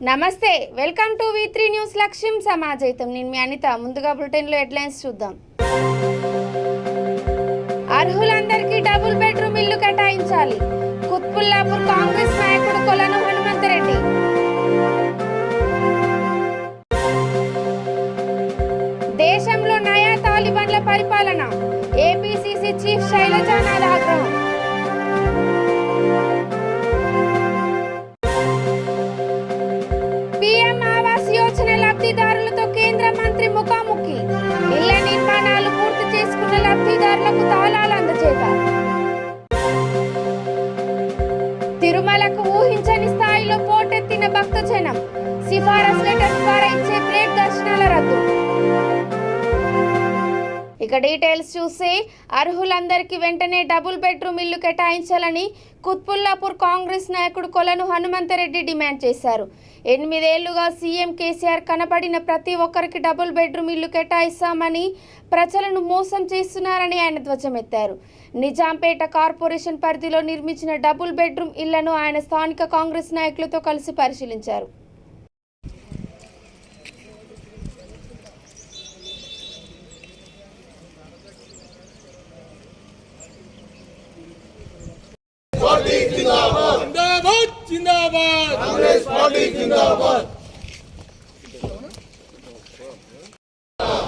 నమస్తే, welcome to V3 news లక్ష్యం సమాజైతం. నేను మీ అనిత. ముందుగా బులెటిన్లో హెడ్లైన్స్ చూద్దాం. అర్హులందరికీ డబుల్ బెడ్రూమ్ ఇల్లు కేటాయించాలి. కుత్బుల్లాపూర్ కాంగ్రెస్ నాయకుడు కొలను హనుమంతరెడ్డి. దేశంలో నయా తాలిబాన్ల పరిపాలన. ఏపీసీసీ చీఫ్ శైలజానాథ్ ఆగ్రహం. పీఎం ఆవాస్ యోజన లబ్ధిదారులతో కేంద్ర మంత్రి ముఖాముఖి. ఇళ్ల నిర్మాణాలు పూర్తి చేసుకున్న లబ్ధిదారులకు తాళాలు అందజేత. తిరుమలకు ఊహించని స్థాయిలో పోటెత్తిన భక్తజనం. సిఫారసు లెటర్ ద్వారా ఇచ్చే బ్రేక్ దర్శనాల రద్దు. ఇక డీటెయిల్స్ చూస్తే, అర్హులందరికీ వెంటనే డబుల్ బెడ్రూమ్ ఇల్లు కేటాయించాలని కుత్బుల్లాపూర్ కాంగ్రెస్ నాయకుడు కొలను హనుమంతరెడ్డి డిమాండ్ చేశారు. 8 ఏళ్లుగా సీఎం కేసీఆర్ కనబడిన ప్రతి ఒక్కరికి డబుల్ బెడ్రూమ్ ఇల్లు కేటాయిస్తామని ప్రజలను మోసం చేస్తున్నారని ఆయన ధ్వజమెత్తారు. నిజాంపేట కార్పొరేషన్ పరిధిలో నిర్మించిన డబుల్ బెడ్రూమ్ ఇళ్లను ఆయన స్థానిక కాంగ్రెస్ నాయకులతో కలిసి పరిశీలించారు. जिंदाबाद जिंदाबाद कांग्रेस पार्टी जिंदाबाद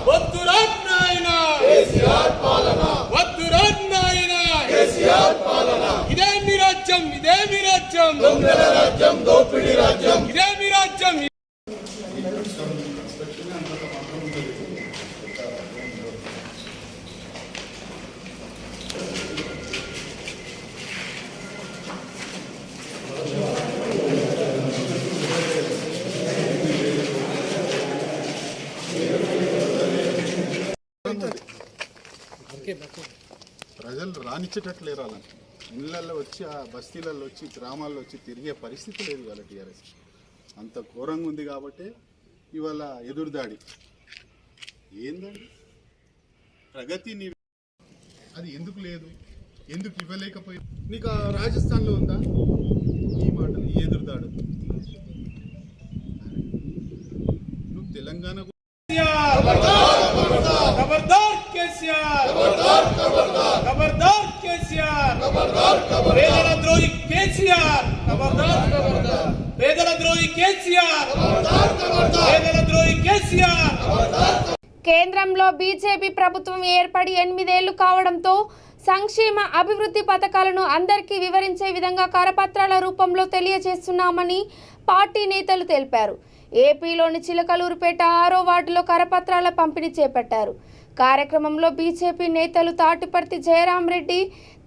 वद्दुरात नायना केसीआर पालना वद्दुरात नायना केसीआर पालना इदे मी राज्यम दొంగల రాజ్యం దోపిడీ రాజ్యం ఇదే మీ రాజ్యం. ప్రజలు రానిచ్చేటట్లు రాలంటే ఇళ్ళల్లో వచ్చి ఆ బస్తీలలో వచ్చి గ్రామాల్లో వచ్చి తిరిగే పరిస్థితి లేదు ఇవాళ టీఆర్ఎస్. అంత ఘోరంగా ఉంది కాబట్టి ఇవాళ ఎదురుదాడి ఏందండి ప్రగతి. అది ఎందుకు లేదు, ఎందుకు ఇవ్వలేకపోయి? నీకు రాజస్థాన్లో ఉందా ఈ మాటలు, ఈ ఎదురుదాడు? నువ్వు తెలంగాణ खबरदार केसीआर खबरदार केसीआर పేదల ద్రోహి కేసీఆర్ ఖబర్దార్ పేదల ద్రోహి కేసీఆర్ పేదల ద్రోహి కేసీఆర్. కేంద్రంలో బీజేపీ ప్రభుత్వం ఏర్పడి 8 ఏళ్లు కావడంతో సంక్షేమ అభివృద్ధి పథకాలను అందరికీ వివరించే విధంగా కరపత్రాల రూపంలో తెలియజేస్తున్నామని పార్టీ నేతలు తెలిపారు. ఏపీలోని చిలకలూరుపేట 6వ వార్డులో కరపత్రాల పంపిణీ చేపట్టారు. కార్యక్రమంలో బీజేపీ నేతలు తాటిపర్తి జయరాం రెడ్డి,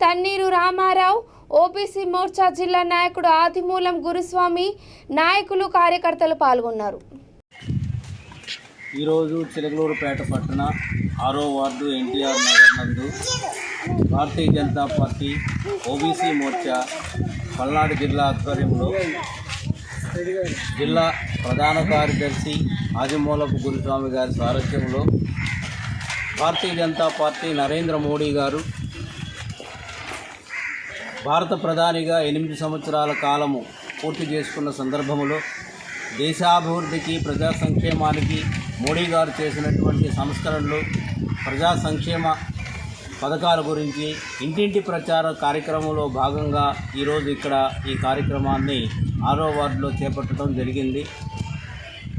తన్నీరు రామారావు, ఓబీసీ మోర్చా జిల్లా నాయకుడు ఆదిమూలం గురుస్వామి, నాయకులు, కార్యకర్తలు పాల్గొన్నారు. ఈరోజు చిలకలూరుపేట పట్టణ 6వ వార్డు ఎన్టీఆర్ నగర్ నందు భారతీయ జనతా పార్టీ ఓబీసీ మోర్చా పల్నాడు జిల్లా ఆధ్వర్యంలో జిల్లా ప్రధాన కార్యదర్శి ఆదిమూలపు గురుస్వామి గారి సారథ్యంలో భారతీయ జనతా పార్టీ నరేంద్ర మోడీ గారు భారత ప్రధానిగా 8 సంవత్సరాల కాలము పూర్తి చేసుకున్న సందర్భంలో దేశాభివృద్ధికి, ప్రజా సంక్షేమానికి మోడీ గారు చేసినటువంటి సంస్కరణలు, ప్రజా సంక్షేమ పథకాల గురించి ఇంటింటి ప్రచార కార్యక్రమంలో భాగంగా ఈరోజు ఇక్కడ ఈ కార్యక్రమాన్ని 6వ వార్డులో చేపట్టడం జరిగింది.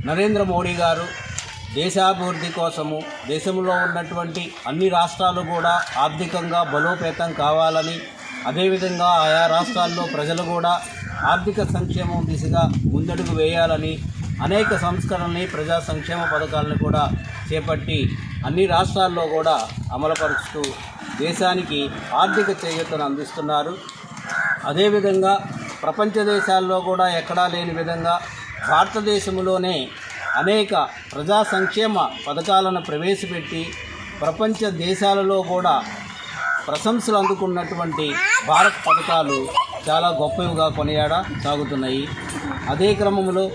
నరేంద్ర మోడీ గారు దేశాభివృద్ధి కోసము దేశంలో ఉన్నటువంటి అన్ని రాష్ట్రాలు కూడా ఆర్థికంగా బలోపేతం కావాలని, అదేవిధంగా ఆయా రాష్ట్రాల్లో ప్రజలు కూడా ఆర్థిక సంక్షేమం దిశగా ముందడుగు వేయాలని అనేక సంస్కరణల్ని, ప్రజా సంక్షేమ పథకాలను కూడా చేపట్టి అన్ని రాష్ట్రాల్లో కూడా అమలుపరుస్తూ దేశానికి ఆర్థిక చేయూతను అందిస్తున్నారు. అదేవిధంగా ప్రపంచ దేశాల్లో కూడా ఎక్కడా లేని విధంగా భారతదేశంలోనే అనేక ప్రజా సంక్షేమ పథకాలను ప్రవేశపెట్టి ప్రపంచ దేశాలలో కూడా ప్రశంసలు అందుకున్నటువంటి భారత్ పథకాలు చాలా గొప్పవిగా సాగుతున్నాయి. అదే క్రమంలో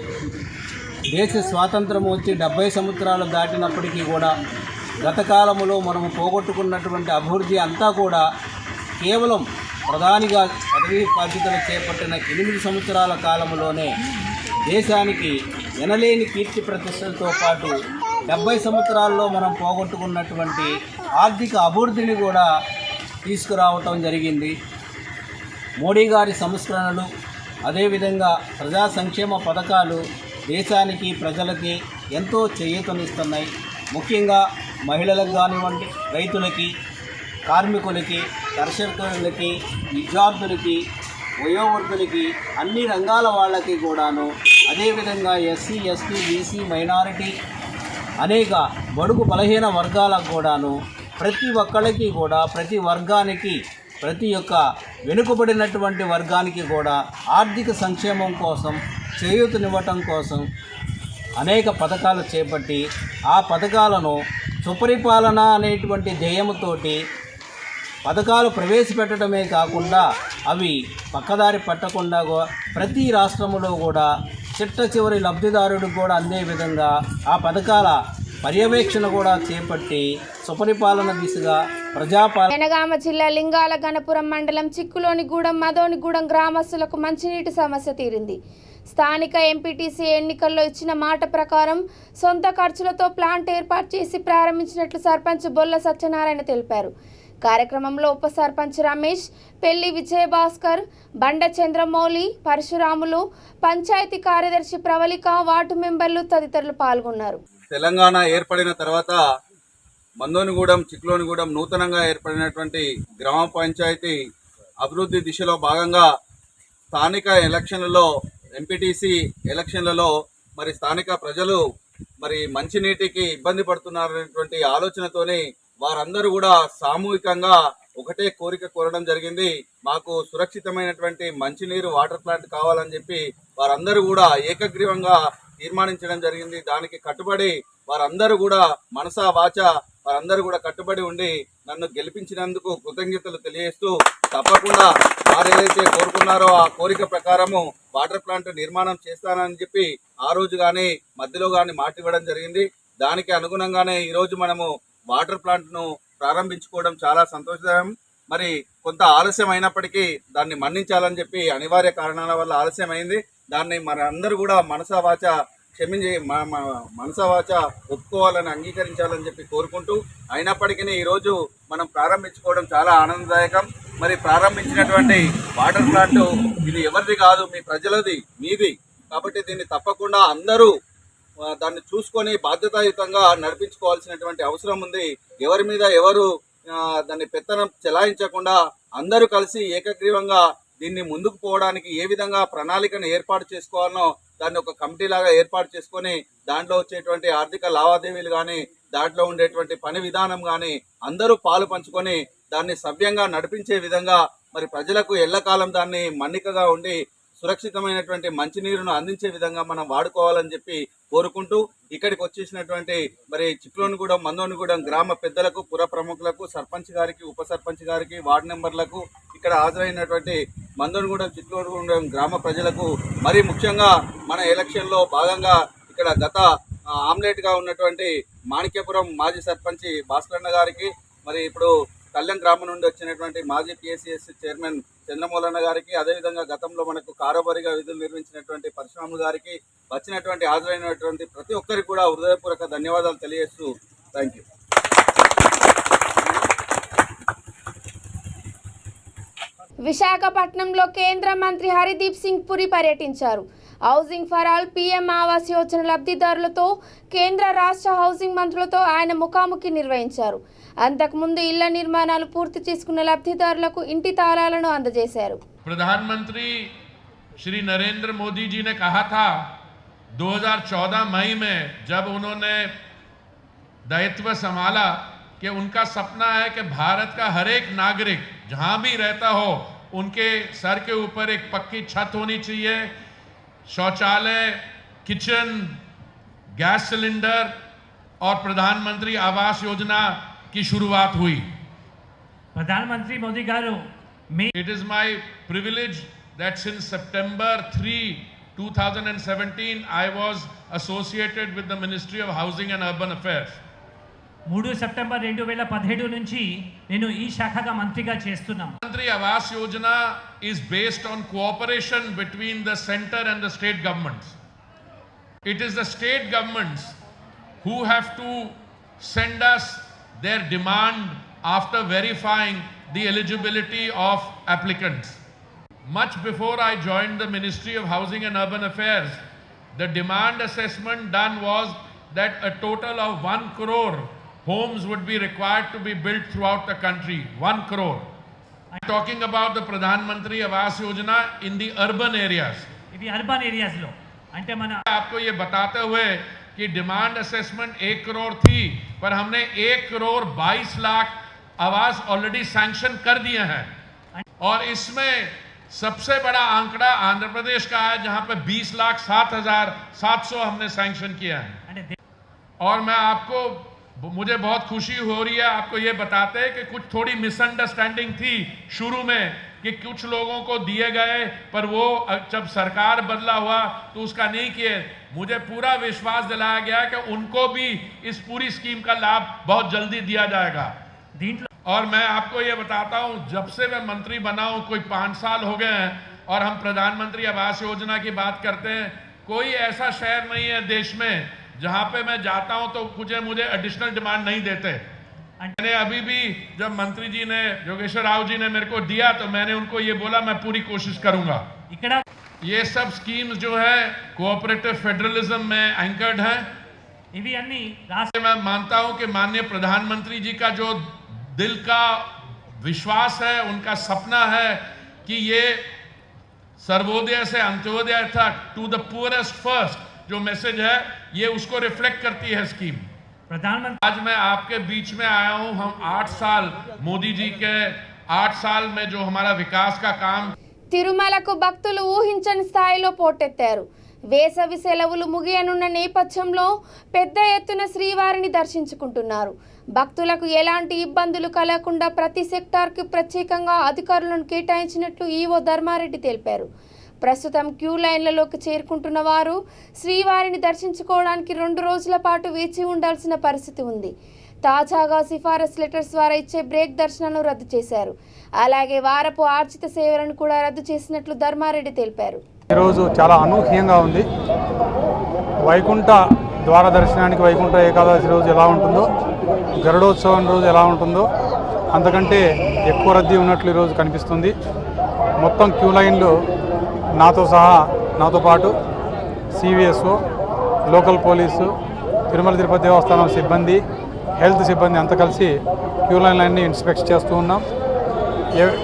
దేశ స్వాతంత్రం వచ్చి 70 సంవత్సరాలు దాటినప్పటికీ కూడా గత కాలంలో మనము పోగొట్టుకున్నటువంటి అభివృద్ధి అంతా కూడా కేవలం ప్రధానిగా పదవీ బాధ్యతలు చేపట్టిన 8 సంవత్సరాల కాలంలోనే దేశానికి ఎనలేని కీర్తి ప్రతిష్టలతో పాటు 70 సంవత్సరాల్లో మనం పోగొట్టుకున్నటువంటి ఆర్థిక అభివృద్ధిని కూడా తీసుకురావటం జరిగింది. మోడీ గారి సంస్కరణలు, అదేవిధంగా ప్రజా సంక్షేమ పథకాలు దేశానికి ప్రజలకి ఎంతో చేయూతనిస్తున్నాయి. ముఖ్యంగా మహిళలకు కానివ్వండి, రైతులకి, కార్మికులకి, కర్షకులకి, విద్యార్థులకి, వయోవృద్ధులకి, అన్ని రంగాల వాళ్ళకి కూడాను, అదేవిధంగా ఎస్సీ, ఎస్టీ, బీసీ, మైనారిటీ, అనేక బడుగు బలహీన వర్గాలకు కూడాను, ప్రతి ఒక్కళ్ళకి కూడా, ప్రతి వర్గానికి, ప్రతి ఒక్క వెనుకబడినటువంటి వర్గానికి కూడా ఆర్థిక సంక్షేమం కోసం, చేయూతనివ్వటం కోసం అనేక పథకాలు చేపట్టి ఆ పథకాలను సుపరిపాలన అనేటువంటి ధ్యేయంతోటి పథకాలు ప్రవేశపెట్టడమే కాకుండా అవి పక్కదారి పట్టకుండా ప్రతి రాష్ట్రంలో కూడా చిట్ట చివరి లబ్ధిదారుడికి కూడా అందే విధంగా ఆ పథకాల పర్యవేక్షణ కూడా చేపట్టి సుపరిపాలన దిశగా జనగామ జిల్లా లింగాల గణపురం మండలం చిక్కులోనిగూడెం, మదోనిగూడెం గ్రామస్తులకు మంచినీటి సమస్య తీరింది. స్థానిక ఎంపీటీసీ ఎన్నికల్లో ఇచ్చిన మాట ప్రకారం సొంత ఖర్చులతో ప్లాంట్ ఏర్పాటు చేసి ప్రారంభించినట్లు సర్పంచ్ బొల్ల సత్యనారాయణ తెలిపారు. కార్యక్రమంలో ఉప సర్పంచ్ రమేష్, పెళ్లి విజయభాస్కర్, బండ చంద్రమౌళి, పరశురాములు, పంచాయతీ కార్యదర్శి ప్రవళిక, వార్డు మెంబర్లు తదితరులు పాల్గొన్నారు. తెలంగాణ ఏర్పడిన తర్వాత మందోనిగూడెం, చిక్కులోనిగూడెం నూతనంగా ఏర్పడినటువంటి గ్రామ పంచాయతీ అభివృద్ధి దిశలో భాగంగా స్థానిక ఎలక్షన్లలో, ఎంపీటీసీ ఎలక్షన్లలో మరి స్థానిక ప్రజలు మరి మంచినీటికి ఇబ్బంది పడుతున్నారనేటువంటి ఆలోచనతోని వారందరూ కూడా సామూహికంగా ఒకటే కోరిక కోరడం జరిగింది. మాకు సురక్షితమైనటువంటి మంచినీరు వాటర్ ప్లాంట్ కావాలని చెప్పి వారందరూ కూడా ఏకగ్రీవంగా తీర్మానించడం జరిగింది. దానికి కట్టుబడి వారందరూ కూడా మనసా వాచ వారందరూ కూడా కట్టుబడి ఉండి నన్ను గెలిపించినందుకు కృతజ్ఞతలు తెలియజేస్తూ తప్పకుండా వారు ఏదైతే కోరుకున్నారో ఆ కోరిక ప్రకారము వాటర్ ప్లాంట్ నిర్మాణం చేస్తానని చెప్పి ఆ రోజు కానీ మధ్యలో కానీ మాట ఇవ్వడం జరిగింది. దానికి అనుగుణంగానే ఈరోజు మనము వాటర్ ప్లాంట్ను ప్రారంభించుకోవడం చాలా సంతోషకరం. మరి కొంత ఆలస్యం అయినప్పటికీ దాన్ని మన్నించాలని చెప్పి అనివార్య కారణాల వల్ల ఆలస్యమైంది. దాన్ని మన అందరూ కూడా మనసా వాచ ఒప్పుకోవాలని, అంగీకరించాలని చెప్పి కోరుకుంటూ, అయినప్పటికీ ఈరోజు మనం ప్రారంభించుకోవడం చాలా ఆనందదాయకం. మరి ప్రారంభించినటువంటి వాటర్ ప్లాంట్ ఇది ఎవరిది కాదు, మీ ప్రజలది, మీది. కాబట్టి దీన్ని తప్పకుండా అందరూ దాన్ని చూసుకొని బాధ్యతాయుతంగా నడిపించుకోవాల్సినటువంటి అవసరం ఉంది. ఎవరి మీద ఎవరు దాన్ని పెత్తనం చెలాయించకుండా అందరూ కలిసి ఏకగ్రీవంగా దీన్ని ముందుకు పోవడానికి ఏ విధంగా ప్రణాళికను ఏర్పాటు చేసుకోవాలనో దాన్ని ఒక కమిటీ లాగా ఏర్పాటు చేసుకొని దాంట్లో వచ్చేటువంటి ఆర్థిక లావాదేవీలు కానీ, దాంట్లో ఉండేటువంటి పని విధానం కానీ అందరూ పాలు పంచుకొని దాన్ని సవ్యంగా నడిపించే విధంగా మరి ప్రజలకు ఎల్లకాలం దాన్ని మన్నికగా ఉండి సురక్షితమైనటువంటి మంచినీరును అందించే విధంగా మనం వాడుకోవాలని చెప్పి కోరుకుంటూ, ఇక్కడికి వచ్చేసినటువంటి మరి చిక్కులోనిగూడెం, మందోనిగూడెం గ్రామ పెద్దలకు, పుర ప్రముఖులకు, సర్పంచ్ గారికి, ఉప సర్పంచ్ గారికి, వార్డు మెంబర్లకు, ఇక్కడ హాజరైనటువంటి మందోనిగూడెం, చిక్కులోనిగూడెం గ్రామ ప్రజలకు, మరి ముఖ్యంగా మన ఎలక్షన్లో భాగంగా ఇక్కడ గత ఆమ్లెట్గా ఉన్నటువంటి మాణిక్యపురం మాజీ సర్పంచ్ భాస్కరన్న గారికి, మరి ఇప్పుడు కళ్యాణ్ గ్రామం నుండి వచ్చినటువంటి మాజీ పిఎస్సిఎస్ చైర్మన్ చంద్రమౌళన్న గారికి, అదేవిధంగా గతంలో మనకు కారోబారిగా విధులు నిర్వహించినటువంటి పరశురాములు గారికి, వచ్చినటువంటి హాజరైనటువంటి ప్రతి ఒక్కరికి కూడా హృదయపూర్వక ధన్యవాదాలు తెలియజేస్తూ థ్యాంక్ యూ. విశాఖపట్నంలో కేంద్ర మంత్రి హర్దీప్ సింగ్ పురి పర్యటించారు. Housing for all, PM Awas Yojana లబ్ధిదారులతో కేంద్ర రాష్ట్ర హౌసింగ్ మంత్రులతో ఆయన ముఖాముఖి నిర్వహించారు. అంతకుముందు ఇళ్ల నిర్మాణాలు పూర్తి చేసుకున్న లబ్ధిదారులకు ఇంటి తాళాలను అందజేశారు. प्रधानमंत्री श्री नरेंद्र मोदी जी ने कहा था 2014 मई में, जब उन्होंने दायित्व संभाला, कि उनका सपना है कि भारत का हर एक नागरिक जहां भी रहता हो उनके सर के ऊपर एक पक्की छत होनी चाहिए, शौचालय, किचन, गैस सिलेंडर, और प्रधानमंत्री आवास योजना की शुरुआत हुई. प्रधानमंत्री मोदी गारू, It is my privilege that since September 3, 2017, I was associated with the Ministry of Housing and Urban Affairs. 3 September 2017 నుంచి నేను ఈ శాఖగా మంత్రిగా చేస్తున్నాం. Mantri Awas Yojana is based on cooperation between the center and the state governments. it is the state governments who have to send us their demand after verifying the eligibility of applicants. Much before I joined the Ministry of Housing and Urban Affairs, the demand assessment done was that a total of 1 crore homes would be required to be built throughout the country. 1 crore. I'm talking about the Pradhan Mantri Awas Yojana in the urban areas. ఇవి urban ఏరియాస్లో అంటే మన आपको ये बताते हुए कि demand assessment 1 crore थी, पर हमने 1 करोड़ 22 लाख आवास ऑलरेडी सैंक्शन कर दिए हैं। और इसमें सबसे बड़ा आंकड़ा आंध्र प्रदेश का है, जहां पे 20,07,700 हमने सैंक्शन किया है। అంటే और मैं आपको, मुझे बहुत खुशी हो रही है आपको ये बताते कि कुछ थोड़ी मिसअंडरस्टैंडिंग थी शुरू में कि कुछ लोगों को दिए गए, पर वो जब सरकार बदला हुआ तो उसका नहीं किए। मुझे पूरा विश्वास दिलाया गया कि उनको भी इस पूरी स्कीम का लाभ बहुत जल्दी दिया जाएगा। దీంట్లో और मैं आपको ये बताता हूँ, जब से मैं मंत्री बना हूँ, कोई 5 साल हो गए हैं, और हम प्रधानमंत्री आवास योजना की बात करते हैं, कोई ऐसा शहर नहीं है देश में जहाँ पे मैं जाता हूँ तो मुझे एडिशनल डिमांड नहीं देते। मैंने अभी भी जब मंत्री जी ने, योगेश्वर राव जी ने मेरे को दिया, तो मैंने उनको ये बोला मैं पूरी कोशिश करूंगा। ఇక్కడ ये सब स्कीम्स जो है कोऑपरेटिव फेडरलिज्म में एंकर्ड हैं। ఇవి అన్ని రాష్ట్ర मैं मानता हूं कि माननीय प्रधानमंत्री जी का जो दिल का विश्वास है, उनका सपना है कि ये सर्वोदय से अंत्योदय तक, टू द पुअरेस्ट फर्स्ट, जो मैसेज है ये उसको रिफ्लेक्ट करती है स्कीम। ప్రధానమంత్రి आज मैं आपके बीच में आया हूं। हम 8 साल मोदी जी के 8 साल में जो हमारा विकास का काम, తిరుమలకు భక్తులు ఊహించని స్థాయిలో పోటెత్తారు. వేసవి సెలవులు ముగియనున్న నేపథ్యంలో పెద్ద ఎత్తున శ్రీవారిని దర్శించుకుంటున్నారు. భక్తులకు ఎలాంటి ఇబ్బందులు కలగకుండా ప్రతి సెక్టార్కి ప్రత్యేకంగా అధికారులను కేటాయించినట్లు ఈవో ధర్మారెడ్డి తెలిపారు. ప్రస్తుతం క్యూ లైన్లలోకి చేరుకుంటున్న వారు శ్రీవారిని దర్శించుకోవడానికి 2 రోజుల పాటు వేచి ఉండాల్సిన పరిస్థితి ఉంది. తాజాగా సిఫారసు లెటర్స్ ద్వారా ఇచ్చే బ్రేక్ దర్శనాలను రద్దు చేశారు. అలాగే వారపు ఆర్జిత సేవలను కూడా రద్దు చేసినట్లు ధర్మారెడ్డి తెలిపారు. ఈరోజు చాలా అనూహ్యంగా ఉంది. వైకుంఠ ద్వార దర్శనానికి వైకుంఠ ఏకాదశి రోజు ఎలా ఉంటుందో, గరుడోత్సవం రోజు ఎలా ఉంటుందో అంతకంటే ఎక్కువ రద్దీ ఉన్నట్లు ఈరోజు కనిపిస్తుంది. మొత్తం క్యూ లైన్లు నాతో పాటు CVSO, local police, Tirumala Tirupati దేవస్థానం సిబ్బంది, హెల్త్ సిబ్బంది అంతా కలిసి క్యూ లైన్లన్నీ ఇన్స్పెక్ట్ చేస్తూ ఉన్నాం.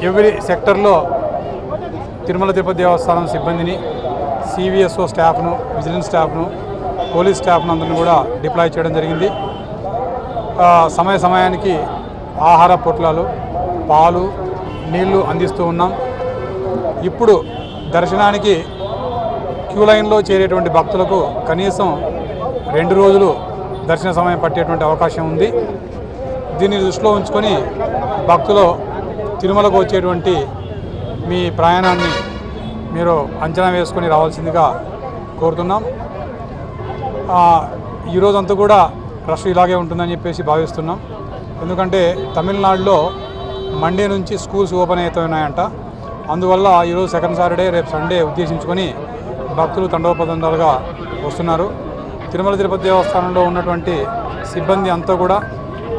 ఎవ్రీ సెక్టర్లో తిరుమల తిరుపతి దేవస్థానం సిబ్బందిని, సివిఎస్ఓ స్టాఫ్ను, విజిలెన్స్ స్టాఫ్ను, పోలీస్ స్టాఫ్ను అందరిని కూడా డిప్లాయ్ చేయడం జరిగింది. సమయానికి ఆహార పొట్లాలు, పాలు, నీళ్లు అందిస్తూ ఉన్నాం. ఇప్పుడు దర్శనానికి క్యూ లైన్లో చేరేటువంటి భక్తులకు కనీసం 2 రోజులు దర్శన సమయం పట్టేటువంటి అవకాశం ఉంది. దీన్ని దృష్టిలో ఉంచుకొని భక్తులు తిరుమలకు వచ్చేటువంటి మీ ప్రయాణాన్ని మీరు అంచనా వేసుకొని రావాల్సిందిగా కోరుతున్నాం. ఈరోజంతా కూడా రష్ ఇలాగే ఉంటుందని చెప్పేసి భావిస్తున్నాం. ఎందుకంటే తమిళనాడులో మండే నుంచి స్కూల్స్ ఓపెన్ అవుతున్నాయంట. అందువల్ల ఈరోజు సెకండ్ సాటర్డే, రేపు సండే ఉద్దేశించుకొని భక్తులు తండోపతండాలుగా వస్తున్నారు. తిరుమల తిరుపతి దేవస్థానంలో ఉన్నటువంటి సిబ్బంది అంతా కూడా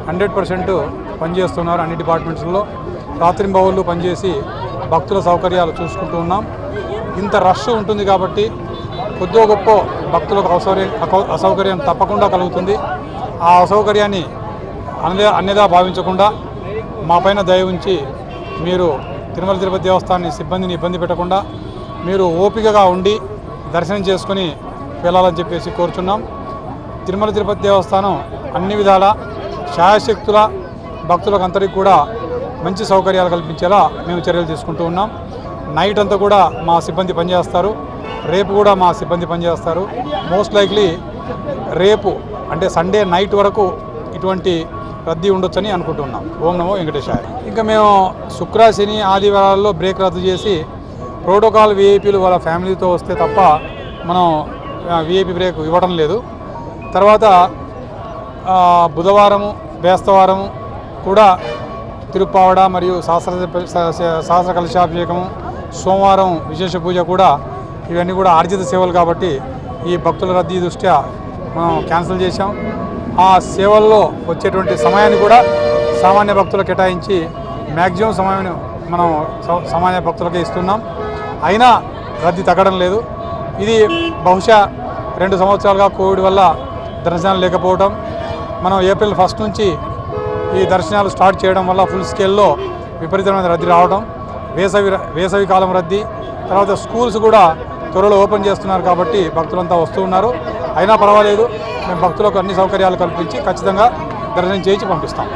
100% పనిచేస్తున్నారు. అన్ని డిపార్ట్మెంట్స్లో రాత్రింబవళ్ళు పనిచేసి భక్తుల సౌకర్యాలు చూసుకుంటూ ఉన్నాం. ఇంత రష్ ఉంటుంది కాబట్టి కొద్దో గొప్ప భక్తులకు అసౌకర్యం తప్పకుండా కలుగుతుంది. ఆ అసౌకర్యాన్ని అన్యదా భావించకుండా మా పైన దయ ఉంచి మీరు తిరుమల తిరుపతి దేవస్థానం సిబ్బందిని ఇబ్బంది పెట్టకుండా మీరు ఓపికగా ఉండి దర్శనం చేసుకుని వెళ్ళాలని చెప్పేసి కోరుచున్నాం. తిరుమల తిరుపతి దేవస్థానం అన్ని విధాల శాయశక్తుల భక్తులకు అందరికీ కూడా మంచి సౌకర్యాలు కల్పించేలా మేము చర్యలు తీసుకుంటూ ఉన్నాం. నైట్ అంతా కూడా మా సిబ్బంది పనిచేస్తారు. రేపు కూడా మా సిబ్బంది పనిచేస్తారు. మోస్ట్ లైక్లీ రేపు అంటే సండే నైట్ వరకు ఇటువంటి రద్దీ ఉండొచ్చని అనుకుంటున్నాం. ఓం నమో వెంకటేశాయ. ఇంకా మేము శుక్ర, శని, ఆదివారాల్లో బ్రేక్ రద్దు చేసి ప్రోటోకాల్ విఐపీలు వాళ్ళ ఫ్యామిలీతో వస్తే తప్ప మనం విఐపీ బ్రేక్ ఇవ్వడం లేదు. తర్వాత బుధవారము, బేస్తవారము కూడా తిరుప్పావడ మరియు సహస్ర కలశాభిషేకము, సోమవారం విశేష పూజ కూడా, ఇవన్నీ కూడా ఆర్జిత సేవలు కాబట్టి ఈ భక్తుల రద్దీ దృష్ట్యా మనం క్యాన్సిల్ చేశాం. ఆ సేవల్లో వచ్చేటువంటి సమయాన్ని కూడా సామాన్య భక్తులకు కేటాయించి మ్యాక్సిమం సమయాన్ని మనం సామాన్య భక్తులకే ఇస్తున్నాం. అయినా రద్దీ తగ్గడం లేదు. ఇది బహుశా 2 సంవత్సరాలుగా కోవిడ్ వల్ల దర్శనాలు లేకపోవడం, మనం ఏప్రిల్ 1 నుంచి ఈ దర్శనాలు స్టార్ట్ చేయడం వల్ల ఫుల్ స్కేల్లో విపరీతమైన రద్దీ రావడం, వేసవి కాలం రద్దీ, తర్వాత స్కూల్స్ కూడా త్వరలో ఓపెన్ చేస్తున్నారు కాబట్టి భక్తులంతా వస్తూ ఉన్నారు. అయినా పర్వాలేదు, మేము భక్తులకు అన్ని సౌకర్యాలు కల్పించి ఖచ్చితంగా దర్శనం చేయించి పంపిస్తాం.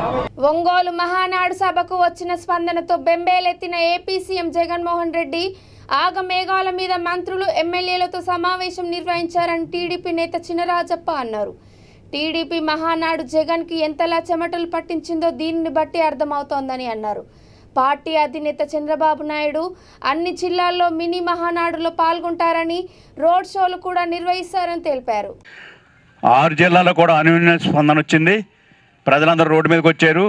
ఒంగోలు మహానాడు సభకు వచ్చిన స్పందనతో బెంబేలెత్తిన ఏపీ సీఎం జగన్మోహన్ రెడ్డి ఆగమేఘాల మీద మంత్రులు ఎమ్మెల్యేలతో సమావేశం నిర్వహించారని టీడీపీ నేత చినరాజప్ప అన్నారు. టీడీపీ మహానాడు జగన్కి ఎంతలా చెమటలు పట్టించిందో దీనిని బట్టి అర్థమవుతోందని అన్నారు. పార్టీ అధినేత చంద్రబాబు నాయుడు అన్ని జిల్లాల్లో మినీ మహానాడులో పాల్గొంటారని, రోడ్ షోలు కూడా నిర్వహిస్తారని తెలిపారు. 6 జిల్లాల్లో కూడా అనూన్య స్పందన వచ్చింది. ప్రజలందరూ రోడ్డు మీదకి వచ్చారు.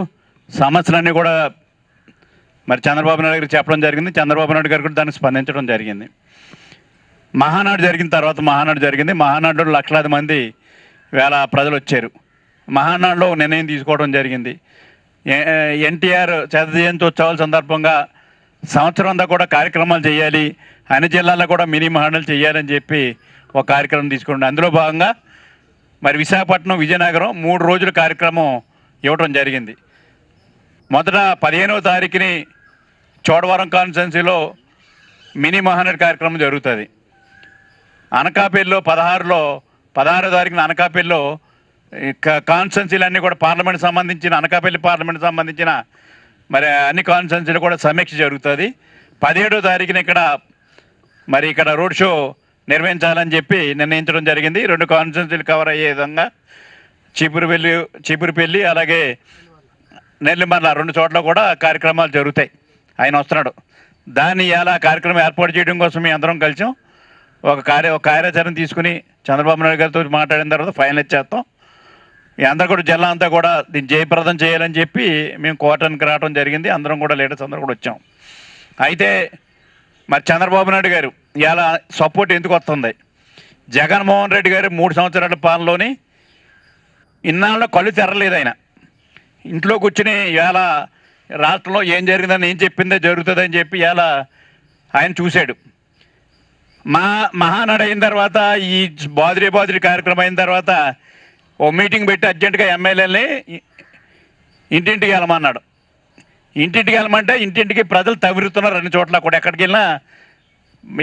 సమస్యలన్నీ కూడా మరి చంద్రబాబు నాయుడు గారికి చెప్పడం జరిగింది. చంద్రబాబు నాయుడు గారు కూడా దాన్ని స్పందించడం జరిగింది. మహానాడు జరిగిన తర్వాత మహానాడులో లక్షలాది మంది వేల ప్రజలు వచ్చారు. మహానాడులో నిర్ణయం తీసుకోవడం జరిగింది. ఎన్టీఆర్ శత జయంతి ఉత్సవాల సందర్భంగా సంవత్సరం అంతా కూడా కార్యక్రమాలు చేయాలి, అన్ని జిల్లాల్లో కూడా మినీ మహానాడు చేయాలని చెప్పి ఒక కార్యక్రమం తీసుకుంటాం. అందులో భాగంగా మరి విశాఖపట్నం, విజయనగరం 3 రోజుల కార్యక్రమం ఇవ్వడం జరిగింది. మొదట 15వ తారీఖుని చోడవరం కాన్స్టిట్యున్సీలో మినీ మహానాడు కార్యక్రమం జరుగుతుంది. అనకాపల్లిలో 16వ తారీఖున అనకాపల్లిలో కాన్స్టిట్యున్సీలన్నీ కూడా పార్లమెంట్ సంబంధించిన, అనకాపల్లి పార్లమెంట్ సంబంధించిన మరి అన్ని కాన్స్టిట్యున్సీలు కూడా సమీక్ష జరుగుతుంది. 17వ తారీఖున ఇక్కడ రోడ్ షో నిర్వహించాలని చెప్పి నిర్ణయించడం జరిగింది. 2 కాన్స్టిట్యున్సీలు కవర్ అయ్యే విధంగా చీపురుపల్లి అలాగే నెల్లిమర్ల 2 చోట్ల కూడా కార్యక్రమాలు జరుగుతాయి. ఆయన వస్తున్నాడు. దాన్ని ఇలా కార్యక్రమం ఏర్పాటు చేయడం కోసం మేము అందరం కలిసాం. ఒక కార్యాచరణ తీసుకుని చంద్రబాబు నాయుడు గారితో మాట్లాడిన తర్వాత ఫైనలైజ్ చేస్తాం. అందరూ కూడా జిల్లా అంతా కూడా దీన్ని జయప్రదం చేయాలని చెప్పి మేము కోర్టానికి రావడం జరిగింది. అందరం కూడా లీడర్స్ అందరూ కూడా వచ్చాం. అయితే మరి చంద్రబాబు నాయుడు గారు ఇలా సపోర్ట్ ఎందుకు వస్తుంది? జగన్మోహన్ రెడ్డి గారు 3 సంవత్సరాల పాలనలోని ఇన్నాళ్ళలో కళ్ళు తెరలేదు. ఆయన ఇంట్లో కూర్చుని ఇవాళ రాష్ట్రంలో ఏం జరిగిందని, ఏం చెప్పిందో జరుగుతుందని చెప్పి ఇవాళ ఆయన చూశాడు. మహానాడు అయిన తర్వాత ఈ బాదురీ కార్యక్రమం అయిన తర్వాత ఓ మీటింగ్ పెట్టి అర్జెంటుగా ఎమ్మెల్యేలని ఇంటింటికి వెళ్ళమన్నాడు. ఇంటింటికి వెళ్ళమంటే ఇంటింటికి ప్రజలు తవిరుతున్నారు. 2 చోట్ల కూడా ఎక్కడికి వెళ్ళినా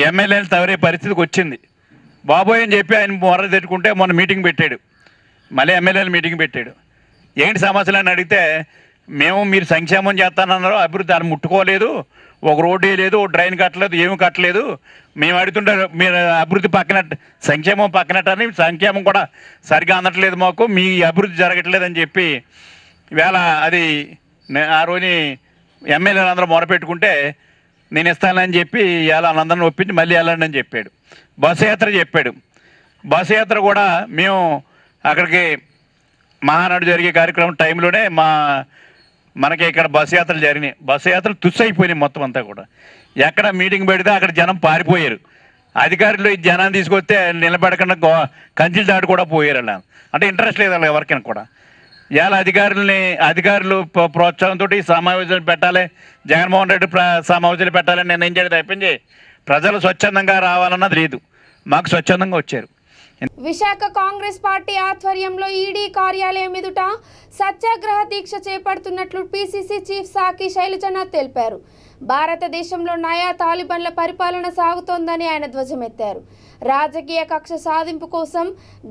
ఎమ్మెల్యేలు తవరే పరిస్థితికి వచ్చింది. బాబోయ్ అని చెప్పి ఆయన మొర్ర తెట్టుకుంటే మొన్న మీటింగ్ పెట్టాడు, మళ్ళీ ఎమ్మెల్యేలు మీటింగ్ పెట్టాడు. ఏంటి సమస్యలు అని అడిగితే, మీరు సంక్షేమం చేస్తానన్నారు, అభివృద్ధి దాన్ని ముట్టుకోలేదు, ఒక రోడ్డు వేయలేదు, ఒక డ్రైన్ కట్టలేదు, ఏమి కట్టలేదు. మేము అడుగుతుంటే మీరు అభివృద్ధి సంక్షేమం పక్కనట్టని, సంక్షేమం కూడా సరిగ్గా అందట్లేదు, మాకు మీ అభివృద్ధి జరగట్లేదని చెప్పి వేళ అది ఆ రోజు ఎమ్మెల్యేలు అందరూ మొరపెట్టుకుంటే నేను ఇస్తానని చెప్పి ఇలా అందరిని ఒప్పించి మళ్ళీ వెళ్ళండి అని చెప్పాడు. బస్సు యాత్ర చెప్పాడు. బస్సు యాత్ర కూడా మేము అక్కడికి మహానాడు జరిగే కార్యక్రమం టైంలోనే మనకి ఇక్కడ బస్సు యాత్రలు జరిగినాయి. బస్సు యాత్రలు తుస్సైపోయినాయి మొత్తం అంతా కూడా. ఎక్కడ మీటింగ్ పెడితే అక్కడ జనం పారిపోయారు. అధికారులు ఈ జనాన్ని తీసుకొస్తే నిలబెడకుండా కంచెలు దాటి కూడా పోయారు. అలా అంటే ఇంట్రెస్ట్ లేదు అలా ఎవరికైనా కూడా. ఇవాళ అధికారులు ప్రోత్సాహంతో సమావేశాలు పెట్టాలి, జగన్మోహన్ రెడ్డి సమావేశాలు పెట్టాలని నిర్ణయం చేయడం తప్పించి ప్రజలు స్వచ్ఛందంగా రావాలన్నది లేదు. మాకు స్వచ్ఛందంగా వచ్చారు. విశాఖ కాంగ్రెస్ పార్టీ ఆధ్వర్యంలో ఈడీ కార్యాలయం ఎదుట సత్యాగ్రహ దీక్ష చేపడుతున్నట్లు పీసీసీ చీఫ్ సాకి శైలజనాథ్ తెలిపారు. భారతదేశంలో నయా తాలిబాన్ల పరిపాలన సాగుతోందని ఆయన ధ్వజమెత్తారు. రాజకీయ కక్ష సాధింపు కోసం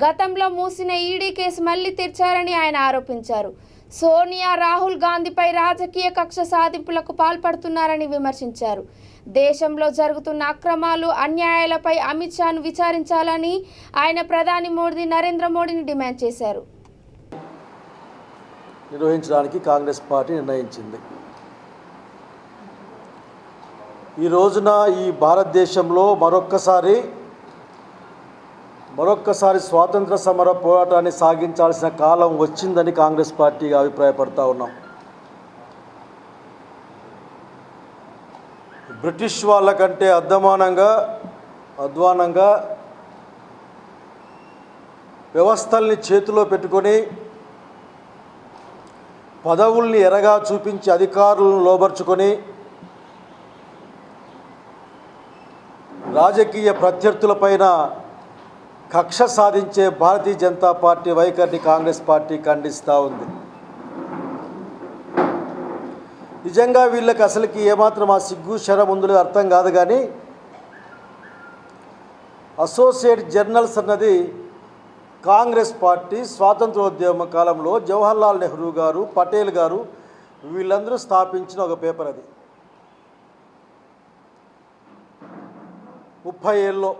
గతంలో మూసిన ఈడీ కేసు మళ్లీ తెరిచారని ఆయన ఆరోపించారు. సోనియా, రాహుల్ గాంధీపై రాజకీయ కక్ష సాధింపులకు పాల్పడుతున్నారని విమర్శించారు. దేశంలో జరుగుతున్న అక్రమాలు, అన్యాయాలపై అమిత్ షాను విచారించాలని ఆయన ప్రధాని నరేంద్ర మోడీని డిమాండ్ చేశారు. నిర్వహించడానికి కాంగ్రెస్ పార్టీ నిర్ణయించింది. ఈ రోజున ఈ భారతదేశంలో మరొక్కసారి స్వాతంత్ర సమర పోరాటాన్ని సాగించాల్సిన కాలం వచ్చిందని కాంగ్రెస్ పార్టీగా అభిప్రాయపడతా ఉన్నాం. బ్రిటిష్ వాళ్ళకంటే అధ్వానంగా వ్యవస్థల్ని చేతిలో పెట్టుకొని పదవుల్ని ఎరగా చూపించి అధికారులను లోబర్చుకొని రాజకీయ ప్రత్యర్థులపైన కక్ష సాధించే భారతీయ జనతా పార్టీ వైఖరిని కాంగ్రెస్ పార్టీ ఖండిస్తూ ఉంది. నిజంగా వీళ్ళకి అసలుకి ఏమాత్రం ఆ సిగ్గు శరం ఉందో అర్థం కాదు. కానీ అసోసియేట్ జర్నల్స్ అన్నది కాంగ్రెస్ పార్టీ స్వాతంత్రోద్యమ కాలంలో జవహర్లాల్ నెహ్రూ గారు, పటేల్ గారు వీళ్ళందరూ స్థాపించిన ఒక పేపర్. అది 30 ఏళ్ళలో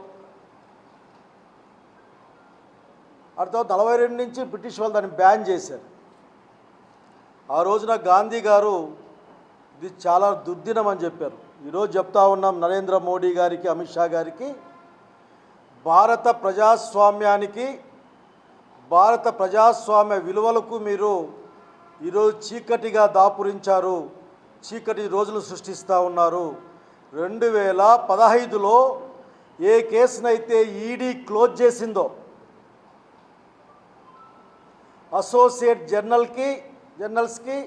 అర్థం 42 నుంచి బ్రిటిష్ వాళ్ళు దాన్ని బ్యాన్ చేశారు. ఆ రోజున గాంధీ గారు ఇది చాలా దుర్దినం అని చెప్పారు. ఈరోజు చెప్తా ఉన్నాం నరేంద్ర మోడీ గారికి, అమిత్ షా గారికి, భారత ప్రజాస్వామ్యానికి, భారత ప్రజాస్వామ్య విలువలకు మీరు ఈరోజు చీకటిగా దాపురించారు, చీకటి రోజులు సృష్టిస్తూ ఉన్నారు. 2015లో ఏ కేసునైతే ఈడీ క్లోజ్ చేసిందో అసోసియేట్ జర్నల్స్కి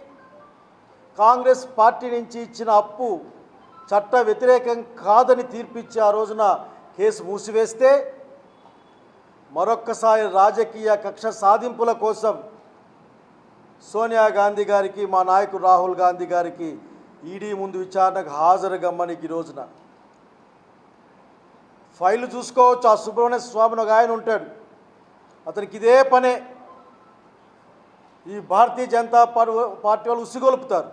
కాంగ్రెస్ పార్టీ నుంచి ఇచ్చిన అప్పు చట్ట వ్యతిరేకం కాదని తీర్పిచ్చి ఆ రోజున కేసు మూసివేస్తే మరొక్కసారి రాజకీయ కక్ష సాధింపుల కోసం సోనియా గాంధీ గారికి, మా నాయకుడు రాహుల్ గాంధీ గారికి ఈడీ ముందు విచారణకు హాజరు గమ్మనికి ఈ రోజున ఫైల్ చూసుకోవచ్చు. ఆ సుబ్రహ్మణ్య స్వామిని ఒక ఆయన ఉంటాడు, అతనికి ఇదే పనే. ఈ భారతీయ జనతా పార్టీ వాళ్ళు ఉసిగొలుపుతారు.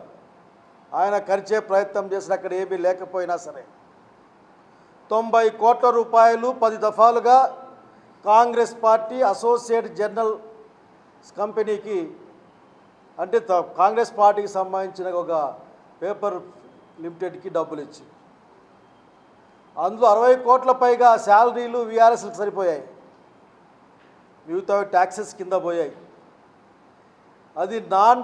ఆయన ఖర్చే ప్రయత్నం చేసిన అక్కడ ఏమీ లేకపోయినా సరే 90 కోట్ల రూపాయలు 10 దఫాలుగా కాంగ్రెస్ పార్టీ అసోసియేట్ జర్నల్స్ కంపెనీకి, అంటే కాంగ్రెస్ పార్టీకి సంబంధించిన ఒక పేపర్ లిమిటెడ్కి డబ్బులు ఇచ్చి అందులో 60 కోట్ల పైగా శాలరీలు వీఆర్ఎస్లకు సరిపోయాయి, మిగతా ట్యాక్సెస్ కింద పోయాయి. అది నాన్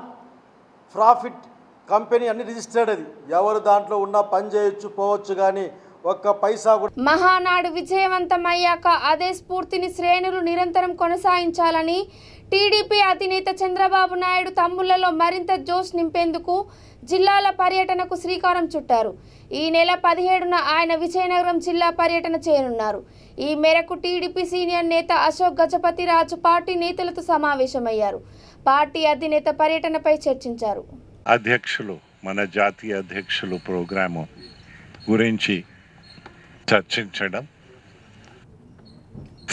ప్రాఫిట్ కంపెనీ, అన్ని రిజిస్టర్డ్. అది ఎవరు దాంట్లో ఉన్నా పని చేయొచ్చు, పోవచ్చు, కానీ ఒక్క పైసా కూడా. మహానాడు విజయవంతమయ్యాక అదే స్ఫూర్తిని శ్రేణులు నిరంతరం కొనసాగించాలని టీడీపీ అధినేత చంద్రబాబు నాయుడు తమ్ముళ్లలో మరింత జోష్ నింపేందుకు జిల్లాల పర్యటనకు శ్రీకారం చుట్టారు. ఈ నెల 17న ఆయన విజయనగరం జిల్లా పర్యటన చేయనున్నారు. ఈ మేరకు టీడీపీ సీనియర్ నేత అశోక్ గజపతి రాజు పార్టీ నేతలతో సమావేశమయ్యారు. పార్టీ అధినేత పర్యటనపై చర్చించారు. అధ్యక్షులు, మన జాతీయ అధ్యక్షులు ప్రోగ్రాము గురించి చర్చించడం,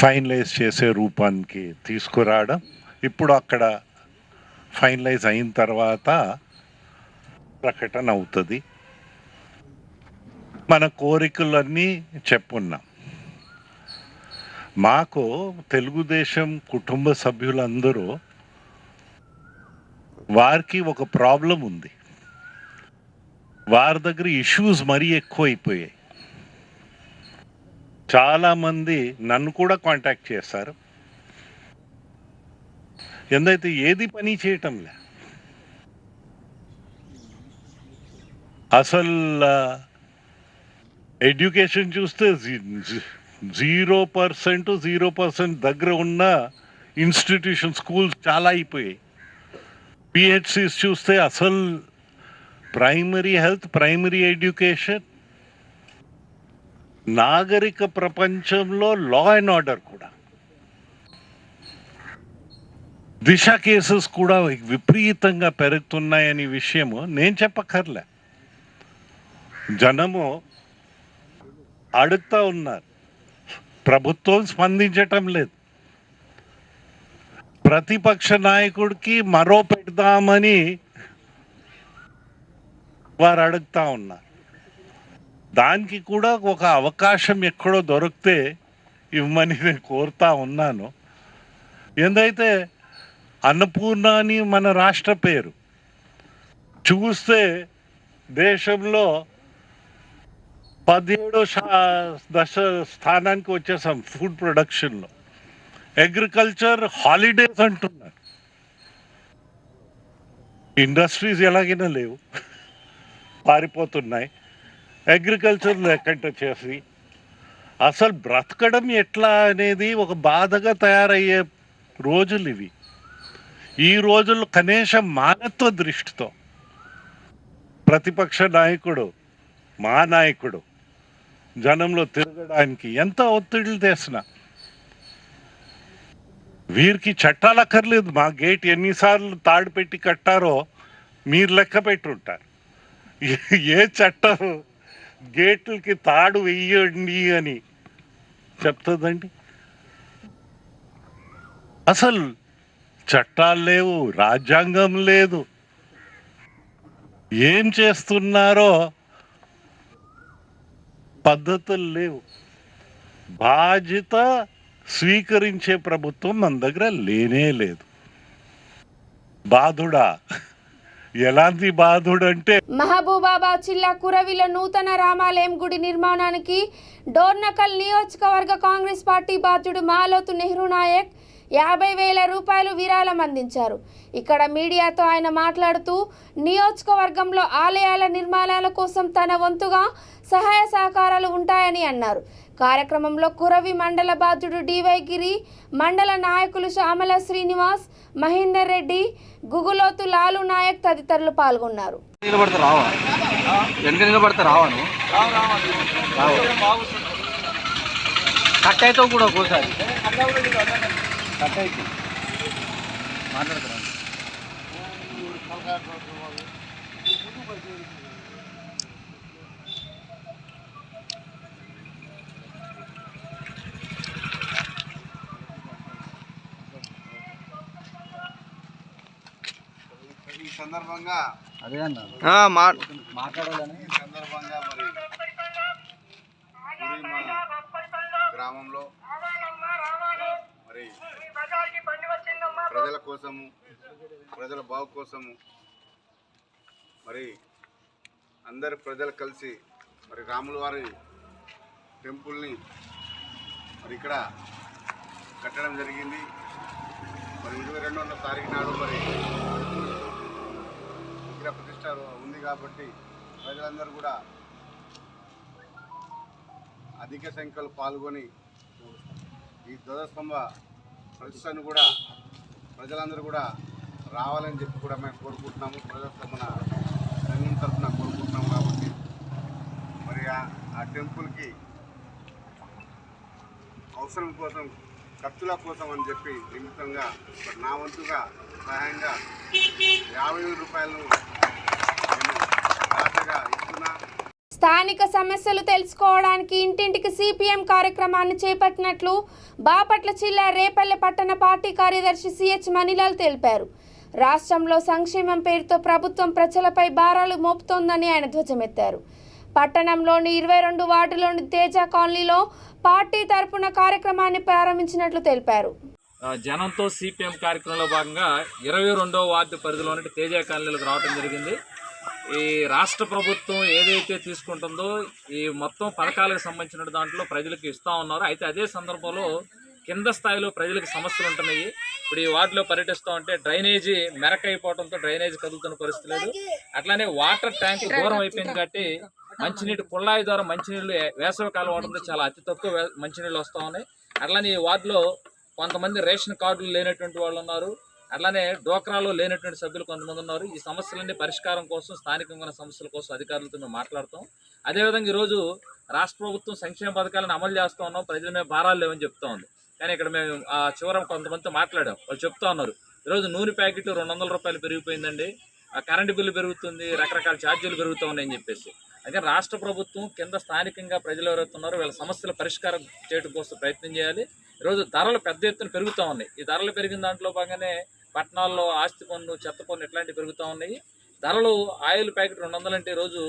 ఫైనలైజ్ చేసే రూపానికి తీసుకురావడం, ఇప్పుడు అక్కడ ఫైనలైజ్ అయిన తర్వాత ప్రకటన అవుతుంది. మన కోరికలన్నీ చెప్పున్నాం. మాకు తెలుగుదేశం కుటుంబ సభ్యులందరూ వారికి ఒక ప్రాబ్లం ఉంది. వారి దగ్గర ఇష్యూస్ మరీ ఎక్కువైపోయాయి. చాలామంది నన్ను కూడా కాంటాక్ట్ చేశారు. ఎందైతే ఏది పని చేయటంలే, అసలు ఎడ్యుకేషన్ చూస్తే 0% దగ్గర ఉన్న ఇన్స్టిట్యూషన్ స్కూల్స్ చాలా అయిపోయాయి. పిహెచ్సిస్ చూస్తే అసలు ప్రైమరీ హెల్త్, ప్రైమరీ ఎడ్యుకేషన్, నాగరిక ప్రపంచంలో లా అండ్ ఆర్డర్ కూడా, దిశ కేసెస్ కూడా విపరీతంగా పెరుగుతున్నాయని విషయము నేను చెప్పక్కర్లే. జనము అడుగుతా ఉన్నారు, ప్రభుత్వం స్పందించటం లేదు. ప్రతిపక్ష నాయకుడికి మరో పెడదామని వారు అడుగుతా ఉన్నారు. దానికి కూడా ఒక అవకాశం ఎక్కడో దొరికితే ఇవ్వమని నేను కోరుతా ఉన్నాను. ఏందైతే అన్నపూర్ణ అని మన రాష్ట్ర పేరు చూస్తే దేశంలో 17వ స్థానానికి వచ్చేసాం ఫుడ్ ప్రొడక్షన్లో. అగ్రికల్చర్ హాలిడేస్ అంటున్నారు. ఇండస్ట్రీస్ ఎలాగైనా లేవు, పారిపోతున్నాయి. అగ్రికల్చర్ లేకుండా చేసి అసలు బ్రతకడం ఎట్లా అనేది ఒక బాధగా తయారయ్యే రోజులు ఇవి. ఈ రోజుల్లో కనీసం మానత్వ దృష్టితో ప్రతిపక్ష నాయకుడు, మా నాయకుడు జనంలో తిరగడానికి ఎంత ఒత్తిడిలు తెస్తున్నా వీరికి చట్టాలు అక్కర్లేదు. మా గేట్ ఎన్నిసార్లు తాడు పెట్టి కట్టారో మీరు లెక్క పెట్టుంటారు. ఏ చట్టం గేట్లకి తాడు వెయ్యండి అని చెప్తుందండి? అసలు చట్టాలు లేవు, రాజ్యాంగం లేదు. ఏం చేస్తున్నారో పద్ధతులు లేవు. బాధ్యత స్వీకరించే ప్రభుత్వం మన దగ్గర లేనే లేదు. బాధుడా? ఎలాంటి బాధుడంటే మహబూబాబాద్ జిల్లా కురవిలో నూతన రామాలయం గుడి నిర్మాణానికి డోర్నకల్ నియోజకవర్గ కాంగ్రెస్ పార్టీ బాధ్యుడు మాలోతు నెహ్రూ నాయక్ 50,000 రూపాయలు విరాళం అందించారు. ఇక్కడ మీడియాతో ఆయన మాట్లాడుతూ నియోజకవర్గంలో ఆలయాల నిర్మాణాల కోసం తన వంతుగా సహాయ సహకారాలు ఉంటాయని అన్నారు. కార్యక్రమంలో కురవి మండల బాధ్యుడు డివై గిరి, మండల నాయకులు శ్యామల శ్రీనివాస్, మహేందర్ రెడ్డి, గుగులోతు లాలు నాయక్ తదితరులు పాల్గొన్నారు. ఈ సందర్భంగా గ్రామంలో మరి ప్రజల కోసము, ప్రజల బాగు కోసము మరి అందరు ప్రజలు కలిసి మరి రాముల వారి టెంపుల్ని మరి ఇక్కడ కట్టడం జరిగింది. మరి 22వ తారీఖు నాడు మరి విగ్రహ ప్రతిష్ట ఉంది కాబట్టి ప్రజలందరూ కూడా అధిక సంఖ్యలో పాల్గొని ఈ ధ్వజస్తంభ ప్రతిష్టను కూడా ప్రజలందరూ కూడా రావాలని చెప్పి కూడా మేము కోరుకుంటున్నాము. ప్రజల సంఘం తరఫున కోరుకుంటున్నాము. కాబట్టి మరి ఆ టెంపుల్కి అవసరం కోసం, ఖర్చుల కోసం అని చెప్పి నిమిత్తంగా నా వంతుగా సహాయంగా 50,000 రూపాయలను నేను దాతగా ఇస్తున్నా. స్థానిక సమస్యలు తెలుసుకోవడానికి ఇంటింటికి సిపిఎం కార్యక్రమాన్ని చేపట్టినట్లు బాపట్ల జిల్లా రేపల్లె పట్టణ పార్టీ కార్యదర్శి సిహెచ్ మణిలాల్ తెలిపారు. రాష్ట్రంలో సంక్షేమం పేరుతో ప్రభుత్వం ప్రజలపై భారాలు మోపుతోందని ఆయన ధ్వజమెత్తారు. పట్టణంలోని 22 వార్డులోని తేజ కాలనీలో పార్టీ తరపున కార్యక్రమాన్ని ప్రారంభించినట్లు తెలిపారు. జనంతో సిపిఎం కార్యక్రమంలో భాగంగా 22వ వార్డు పరిధిలోని తేజ కాలనీలకు రావడం జరిగింది. ఈ రాష్ట్ర ప్రభుత్వం ఏదైతే తీసుకుంటుందో ఈ మొత్తం పథకాలకు సంబంధించిన దాంట్లో ప్రజలకు ఇస్తూ ఉన్నారు. అయితే అదే సందర్భంలో కింద స్థాయిలో ప్రజలకు సమస్యలు ఉంటున్నాయి. ఇప్పుడు ఈ వార్డులో పర్యటిస్తూ ఉంటే డ్రైనేజీ మెరకైపోవడంతో డ్రైనేజీ కదులుతున్న పరిస్థితి లేదు. అట్లానే వాటర్ ట్యాంక్ దూరం అయిపోయింది కాబట్టి మంచినీటి కుళాయి ద్వారా మంచినీళ్ళు వేసవి కాలం అవడంతో చాలా అతి తక్కువ మంచినీళ్ళు వస్తూ ఉన్నాయి. అట్లానే ఈ వార్డులో కొంతమంది రేషన్ కార్డులు లేనటువంటి వాళ్ళు ఉన్నారు. అట్లానే డోక్రాలో లేనటువంటి సభ్యులు కొంతమంది ఉన్నారు. ఈ సమస్యలన్నీ పరిష్కారం కోసం, స్థానికంగా ఉన్న సమస్యల కోసం అధికారులతో మేము మాట్లాడతాం. అదేవిధంగా ఈరోజు రాష్ట్ర ప్రభుత్వం సంక్షేమ పథకాలను అమలు చేస్తూ ఉన్నాం, ప్రజల మీద భారాలు లేవని చెప్తా ఉంది. కానీ ఇక్కడ మేము చివర కొంతమందితో మాట్లాడాం. వాళ్ళు చెప్తా ఉన్నారు, ఈరోజు నూనె ప్యాకెట్ 200 రూపాయలు పెరిగిపోయిందండి, కరెంటు బిల్లు పెరుగుతుంది, రకరకాల ఛార్జీలు పెరుగుతూ ఉన్నాయని చెప్పేసి. అయితే రాష్ట్ర ప్రభుత్వం కింద స్థానికంగా ప్రజలు ఎవరైతే ఉన్నారో వీళ్ళ సమస్యల పరిష్కారం చేయడం కోసం ప్రయత్నం చేయాలి. ఈరోజు ధరలు పెద్ద ఎత్తున పెరుగుతూ ఉన్నాయి. ఈ ధరలు పెరిగిన దాంట్లో భాగంగానే పట్టణాల్లో ఆస్తి పన్ను, చెత్త పన్ను ఇట్లాంటివి పెరుగుతూ ఉన్నాయి. ధరలు ఆయిల్ ప్యాకెట్ 200 అంటే ఈరోజు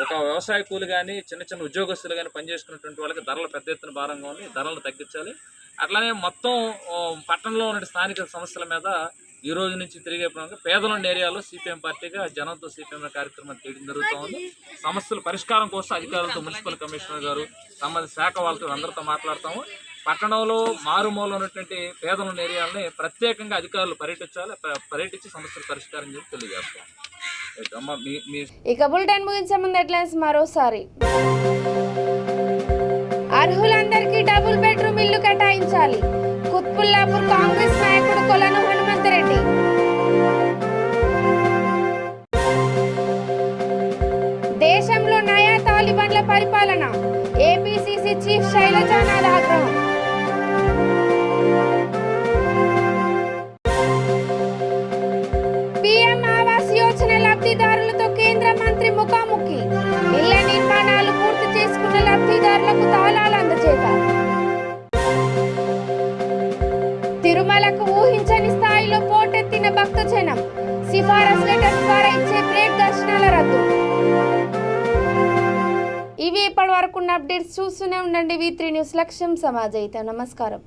ఒక వ్యవసాయ కూలి కానీ చిన్న చిన్న ఉద్యోగస్తులు కానీ పనిచేసుకున్నటువంటి వాళ్ళకి ధరలు పెద్ద ఎత్తున భారంగా ఉంది. ధరలు తగ్గించాలి. అట్లానే మొత్తం పట్టణంలో ఉన్న స్థానిక సమస్యల మీద ఈ రోజు నుంచి తిరిగే పేదలున్న ఏరియాలో సిపిఎం పార్టీగా జనంతో సిపిఎం కార్యక్రమం చేయడం జరుగుతూ ఉంది. సమస్యల పరిష్కారం కోసం అధికారులతో, మున్సిపల్ కమిషనర్ గారు, సంబంధిత శాఖ వాళ్ళతో అందరితో మాట్లాడతాము. పట్టణంలో మారుమూల ఉన్నటువంటి పేదలున్న ఏరియాలని ప్రత్యేకంగా అధికారులు పర్యటించి సమస్యల పరిష్కారం చేసి తెలియజేస్తాం. ఇక బులెటిన్ ముగించే ముందు హెడ్లైన్స్ మరోసారి. అర్హులందరికీ డబుల్ బెడ్రూమ్ ఇల్లు కేటాయించాలి. కుత్బుల్లాపూర్ కాంగ్రెస్ నాయకుడు దర్శన లబ్ధిదారులకు తాళాలు అందజేత తిరుమలకు ఊహించని స్థాయిలో పోటెత్తిన భక్తజనం సిఫారసు లెటర్ ద్వారా ఇచ్చే ప్లేట్ దర్శనాల రద్దు. ఇవి ఇప్పటి వరకు అప్డేట్స్ చూస్తూనే ఉండండి. V3 న్యూస్ లక్ష్యం సమాజయిత. నమస్కారం.